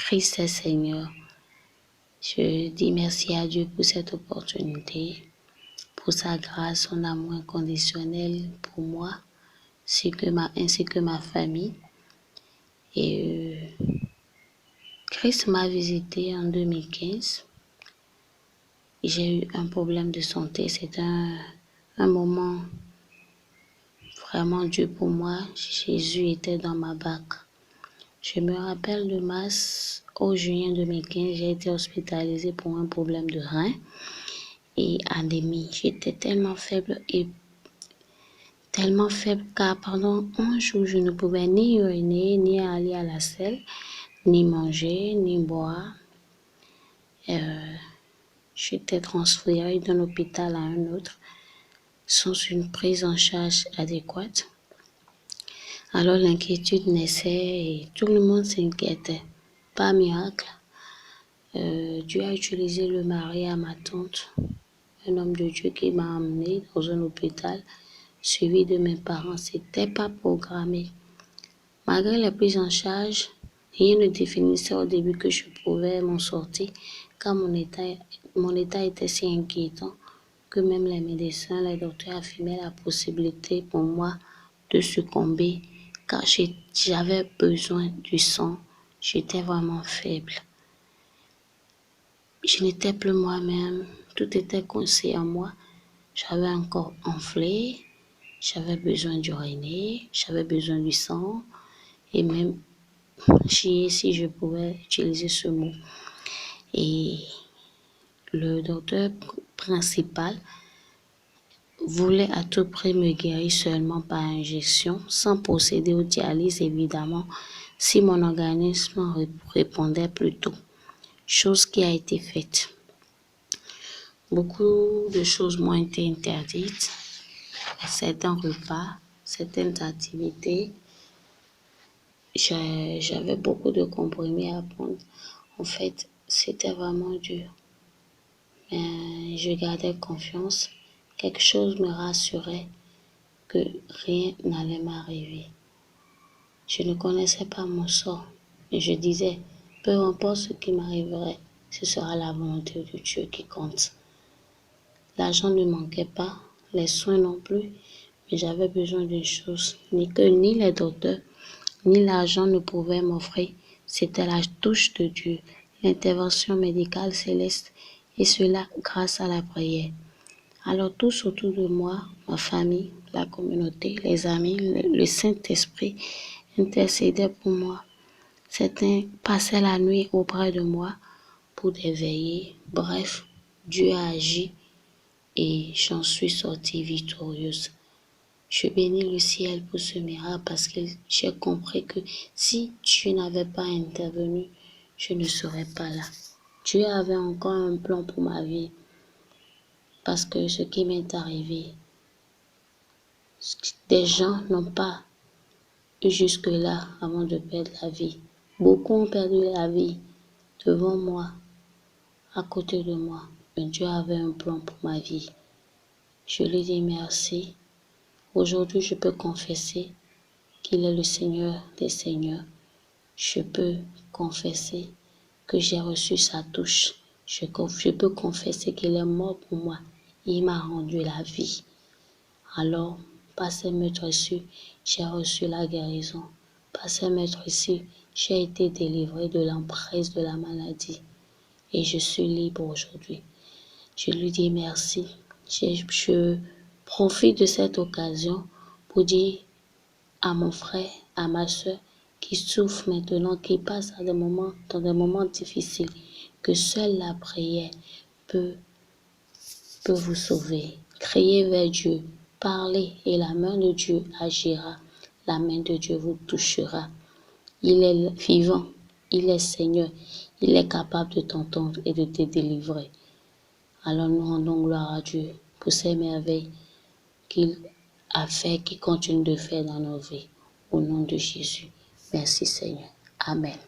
Christ est Seigneur. Je dis merci à Dieu pour cette opportunité, pour sa grâce, son amour inconditionnel pour moi, ainsi que ma famille. Et Christ m'a visité en 2015. J'ai eu un problème de santé. C'était un moment vraiment dur pour moi. Jésus était dans ma barque. Je me rappelle de mars au juin 2015, j'ai été hospitalisée pour un problème de rein et anémie. J'étais tellement faible car pendant un jour, je ne pouvais ni uriner, ni aller à la selle, ni manger, ni boire. J'étais transférée d'un hôpital à un autre sans une prise en charge adéquate. Alors l'inquiétude naissait et tout le monde s'inquiétait. Par miracle, Dieu a utilisé le mari à ma tante, un homme de Dieu qui m'a emmené dans un hôpital suivi de mes parents. C'était pas programmé. Malgré les prises en charge, rien ne définissait au début que je pouvais m'en sortir, car mon état était si inquiétant que même les médecins, les docteurs affirmaient la possibilité pour moi de succomber, car j'avais besoin du sang. J'étais vraiment faible. Je n'étais plus moi-même, tout était coincé en moi. J'avais un corps enflé, j'avais besoin d'uriner, j'avais besoin du sang et même chier si je pouvais utiliser ce mot. Et le docteur principal voulait à tout prix me guérir seulement par injection, sans procéder aux dialyses évidemment, si mon organisme répondait plus tôt, chose qui a été faite. Beaucoup de choses m'ont été interdites, certains repas, certaines activités. J'avais beaucoup de comprimés à prendre. En fait, c'était vraiment dur. Mais je gardais confiance. Quelque chose me rassurait que rien n'allait m'arriver. Je ne connaissais pas mon sort, mais je disais, peu importe ce qui m'arriverait, ce sera la volonté de Dieu qui compte. L'argent ne manquait pas, les soins non plus, mais j'avais besoin d'une chose, que ni les docteurs, ni l'argent ne pouvaient m'offrir. C'était la touche de Dieu, l'intervention médicale céleste, et cela grâce à la prière. Alors tous autour de moi, ma famille, la communauté, les amis, le Saint-Esprit intercédaient pour moi. Certains passaient la nuit auprès de moi pour des veillées. Bref, Dieu a agi et j'en suis sortie victorieuse. Je bénis le ciel pour ce miracle parce que j'ai compris que si Dieu n'avait pas intervenu, je ne serais pas là. Dieu avait encore un plan pour ma vie parce que ce qui m'est arrivé, des gens n'ont pas eu jusque-là avant de perdre la vie. Beaucoup ont perdu la vie devant moi, à côté de moi. Mais Dieu avait un plan pour ma vie. Je lui dis merci. Aujourd'hui, je peux confesser qu'il est le Seigneur des Seigneurs. Je peux confesser que j'ai reçu sa touche. Je peux confesser qu'il est mort pour moi. Il m'a rendu la vie. Alors, par ces maîtres ici, j'ai reçu la guérison. Par ces maîtres ici, j'ai été délivré de l'emprise de la maladie. Et je suis libre aujourd'hui. Je lui dis merci. Je profite de cette occasion pour dire à mon frère, à ma soeur, qui souffrent maintenant, qui passent dans des moments difficiles, que seule la prière peut vous sauver. Criez vers Dieu, parlez et la main de Dieu agira. La main de Dieu vous touchera. Il est vivant, il est Seigneur, il est capable de t'entendre et de te délivrer. Alors nous rendons gloire à Dieu pour ces merveilles qu'il a fait, qu'il continue de faire dans nos vies. Au nom de Jésus. Merci Seigneur. Amen.